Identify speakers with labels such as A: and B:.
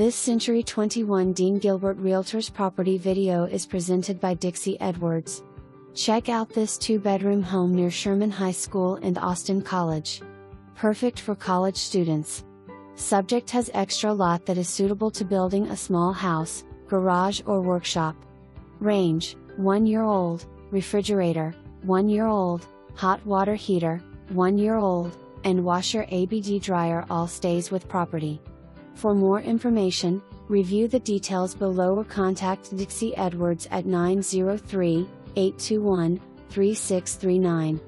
A: This Century 21 Dean Gilbert Realtors property video is presented by Dixie Edwards. Check out this 2-bedroom home near Sherman High School and Austin College. Perfect for college students. Subject has extra lot that is suitable to building a small house, garage or workshop. Range, 1 year old, refrigerator, 1 year old, hot water heater, 1 year old, and washer ABD dryer all stays with property. For more information, review the details below or contact Dixie Edwards at 903-821-3639.